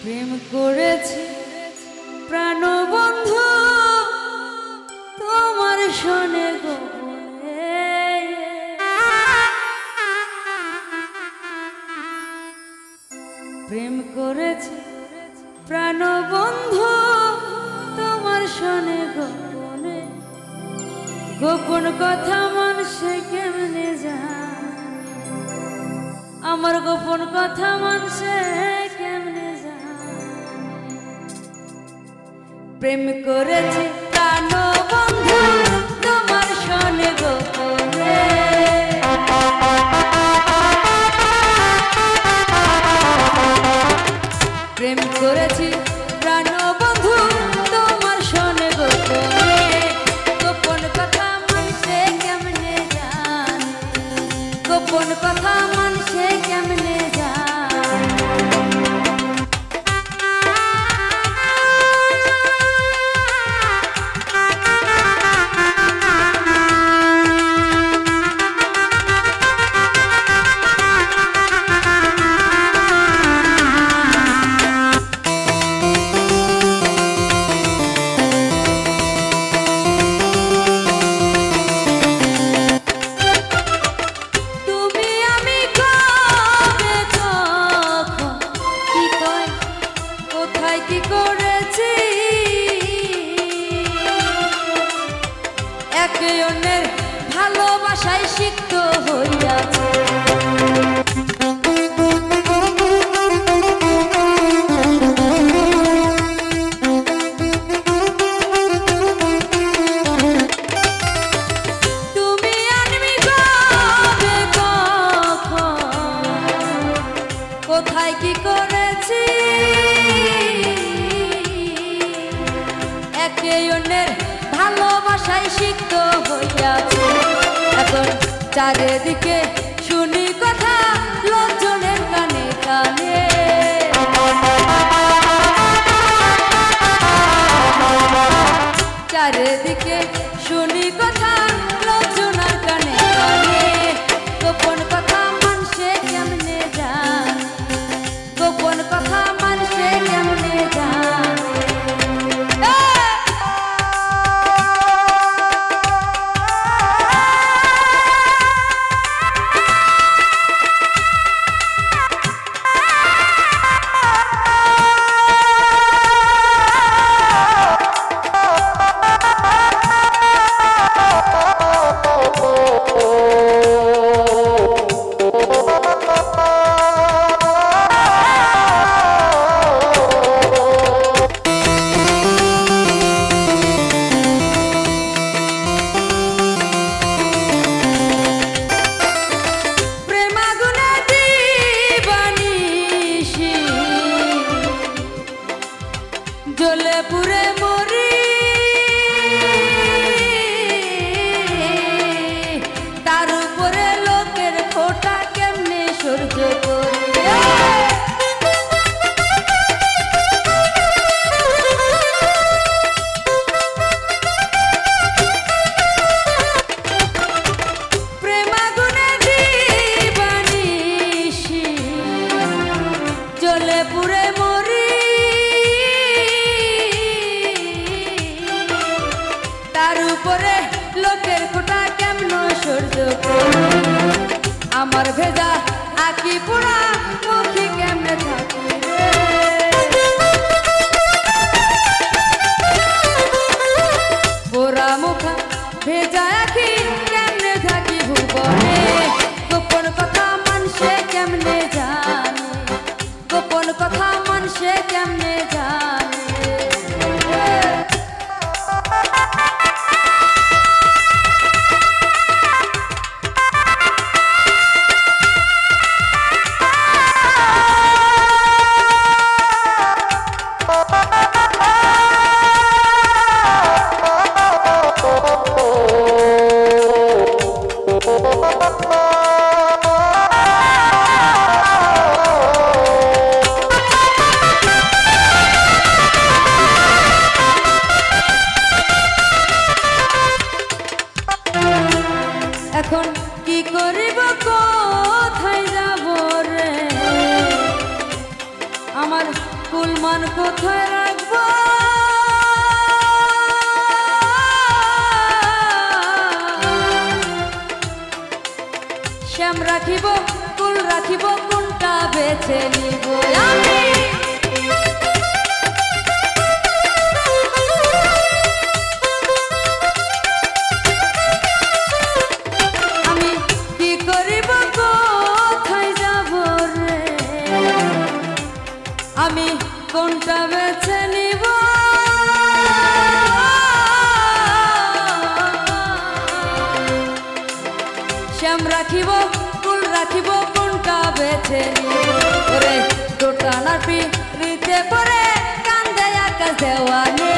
প্রেম করেছি প্রাণবন্ধু তোমার শোনে গোপনে, প্রেম করেছি প্রাণবন্ধু তোমার শোনে গোপনে, গোপন কথা মানুষে কেমনে জানে, আমার গোপন কথা মানুষে কেমনে জানে। প্রেম করেছি প্রাণবন্ধু তোমার শোনে গোপনে, প্রেম করেছি প্রাণবন্ধু তোমার শোনে গোপনে, গোপন কথা মানুষে কেমনে জানে, গোপন কথা মানুষে কেমনে জানে। কি করেছি একে অন্যের ভালোবাসায় সিক্ত হইয়াছে, তুমি আনবি কবে কখন কোথায় কি করেছি একে অন্যের ভালোবাসায় সিক্ত হইয়াছে। এখন চারিদিকে শুনি কথা লোকজনের কানে কানে, চারিদিকে শুনি কথা লোকজনের কানে কানে, গোপন কথা মানুষে কেমনে জানে, গোপন কথা মানুষে কেমনে জানে। জ্বলে পুড়ে মরি তার উপরে লোকের খোটা কেমনে সহ্য করি, প্রেম আগুনে দিবানিশি জ্বলে পুড়ে মরি তার উপরে লোকের খোটা কেমন সহ্য করি, আমার ভেজা আঁকি পোড়া মুখী কেমনে থাকি রে, পোড়া মুখা ভেজা আঁকি কেমনে থাকি ভুবনে, গোপন কথা মানুষে কেমনে জানে, গোপন কথা মানুষে কেমনে জানে। রাখিব কুল রাখিব কোনটা বেছে নিব আমি আমি কি করিব কোথায় যাব রে আমি কোনটা বেছে নিব শ্যাম রাখিব কুল রাখিব কোনটা বেছে নিব ওরে দোটানার পিড়িতে পরে কান্দে আকাশ দেওয়ানে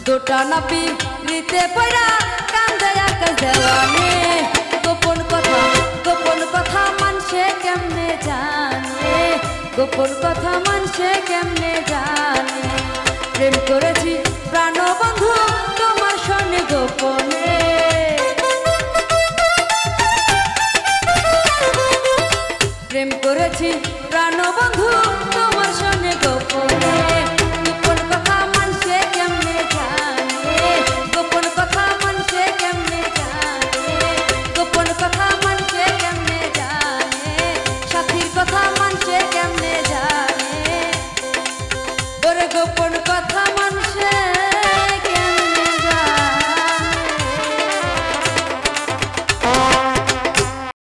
দোটানা পিড়িতে পড়া কান্দে আকাশ দেওয়ানে গোপন কথা মানুষে কেমনে জানে গোপন কথা মানুষে কেমনে জানে প্রেম করেছি প্রাণবন্ধু তোমার সঙ্গে গোপনে প্রেম করেছি প্রাণবন্ধু তোমার সঙ্গে গোপনে